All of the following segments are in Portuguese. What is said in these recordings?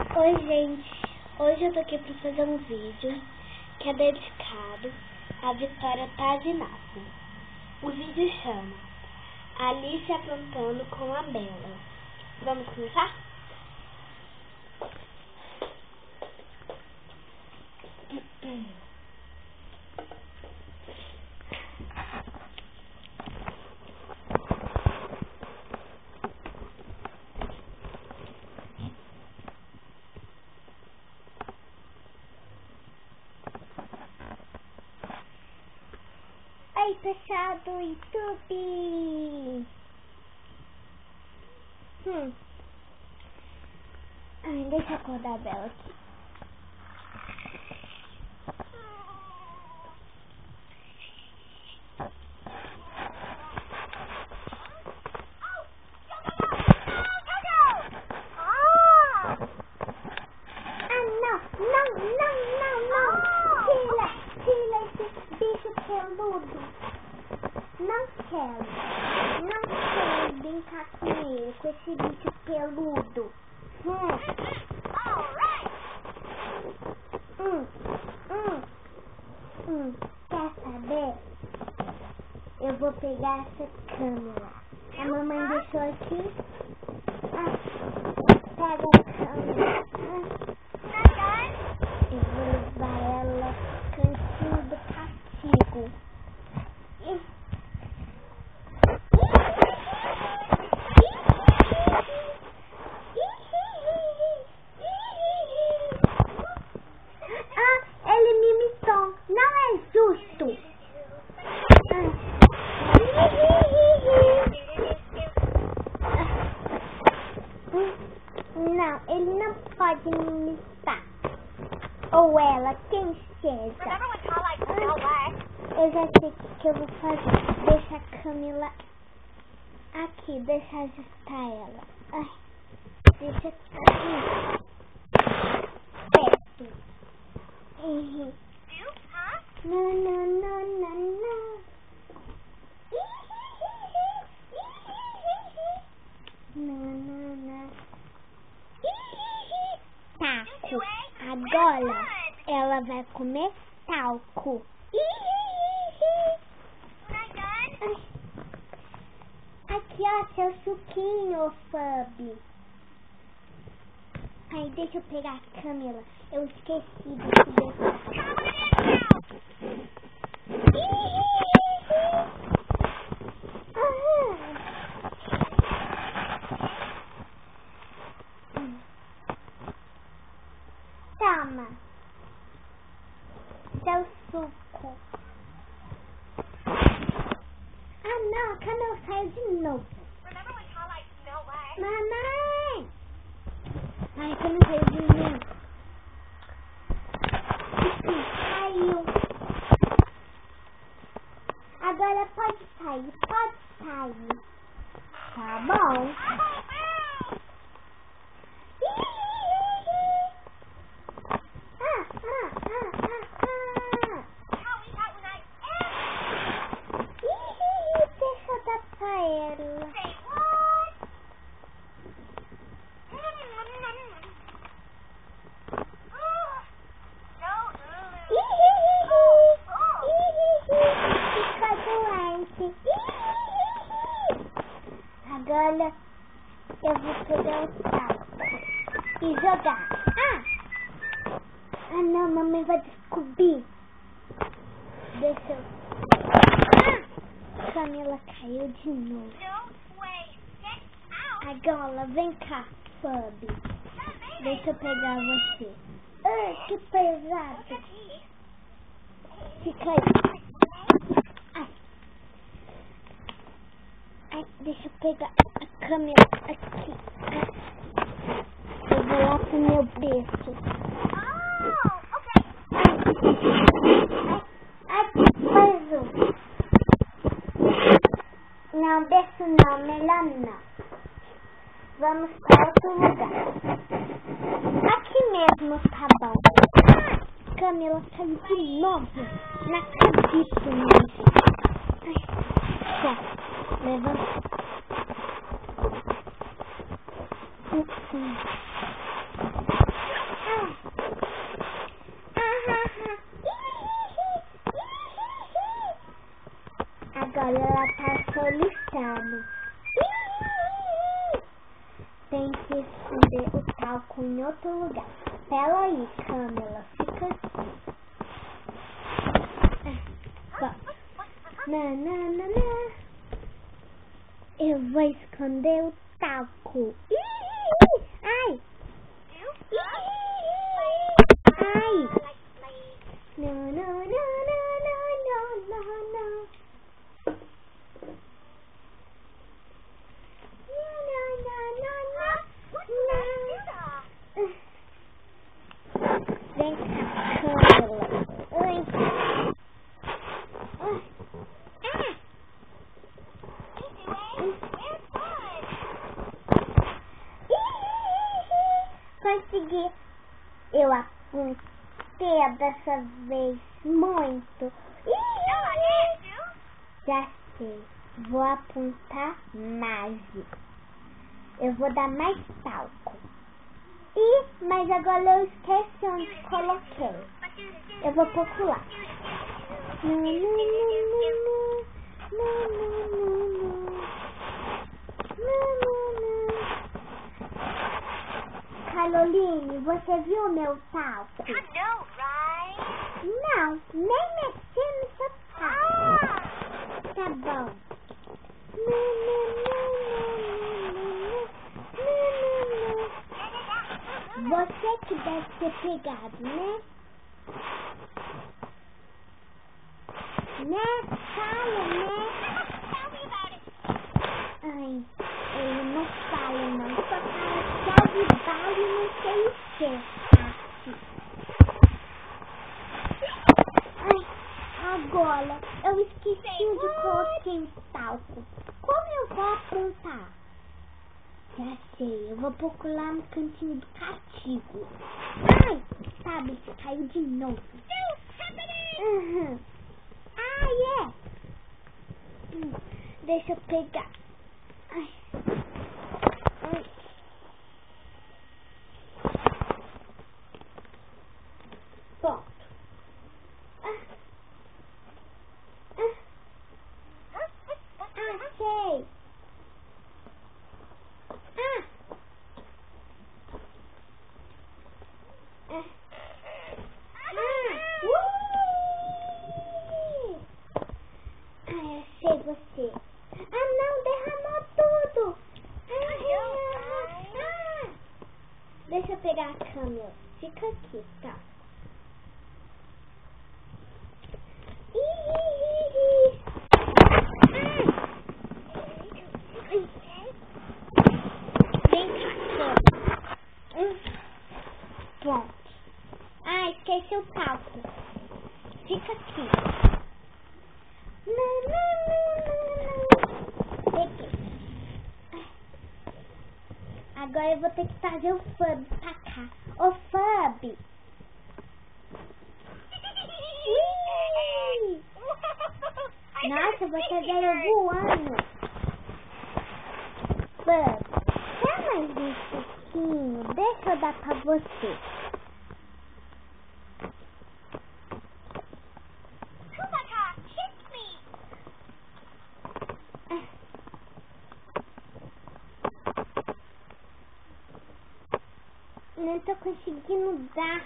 Oi, gente. Hoje eu tô aqui pra fazer um vídeo que é dedicado à Vitória Paz Inácio. O vídeo chama Alice Aprontando com a Bela. Vamos começar? Oi, pessoal do YouTube! Deixa eu acordar a Bela aqui. Tira esse bicho peludo. Não quero brincar com ele, com esse bicho peludo. Quer saber? Eu vou pegar essa câmera. A mamãe deixou aqui. Pega a câmera. Eu vou levar ela pro cantinho do castigo. Ele me imitou. Não é justo. Não, ele não pode me imitar. Ou ela, quem seja. Eu já sei o que eu vou fazer. Deixa a Camila aqui, deixa ajustar ela. Deixa aqui. Perto. Não. Taco. Agora ela vai comer talco. Aqui, ó, seu suquinho, Fabi. Aí, deixa eu pegar a Camila. Eu esqueci de te deixar. Toma. Seu suco. Não, a Camila saiu de novo. Mamãe! Ai, a Camila saiu de novo. Saiu. Agora pode sair. Tá bom. Deixa eu dar pra ela. Fica doente. Agora eu vou pegar o taco e jogar. Não, mamãe vai descobrir. Deixa eu... Camila caiu de novo. Agora, vem cá, Fabi. Deixa eu pegar você. Que pesado. Fica aí. Deixa eu pegar a Camila aqui. Eu vou lá pro meu berço. Não, berço não, melhor não. Vamos para outro lugar. Aqui mesmo tá bom. Camila caiu de novo. Não acredito nisso. Tá, levanta. talco em outro lugar. Pera aí, Camila. Fica assim. Eu vou esconder o talco. Ai! Ai! Não. Vem cá, Camila. Consegui. Eu apontei dessa vez muito. Já sei. Vou apontar mais. Eu vou dar mais talco. Mas agora eu esqueci onde coloquei. Eu vou procurar. Caroline, você viu meu talco? Não, nem mexi no seu talco. Tá bom. Você que deve ter pegado, né? Fala, né? Ai, ele não fala, não. Só fala chave, vale, não sei o que. Ai, agora, eu esqueci onde coloquei o talco. Como eu vou apontar? Já sei, eu vou procurar no cantinho do castigo. Ai, sabe, caiu de novo. Deixa eu pegar. Ai. Pronto. Achei. Achei você. Não, derramou tudo. Deixa eu pegar a câmera. Fica aqui, tá? Vem cá, pronto. Esqueci o talco. Fica aqui. Peguei. Agora eu vou ter que trazer o Fub pra cá. Ô, Fub! Nossa, você veio voando. Fub, dá mais um pouquinho. Deixa eu dar pra você. Não tô conseguindo dar.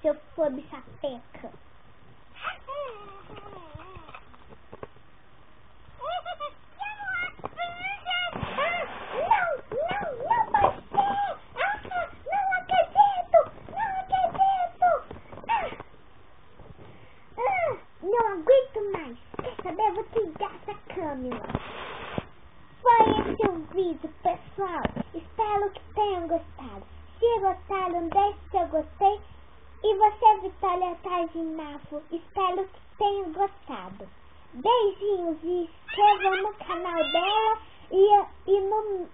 Seu Fub sapeca. Não aguento mais. Quer saber? Eu vou desligar essa câmera. Foi esse o vídeo, pessoal. Espero que tenham espero, deixe seu gostei. E você, Vitória Targinafo, espero que tenha gostado. Beijinhos e inscreva no canal dela e no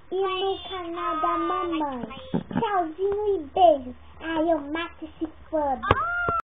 canal da mamãe. Tchauzinho e beijos. Ai, eu mato esse fã.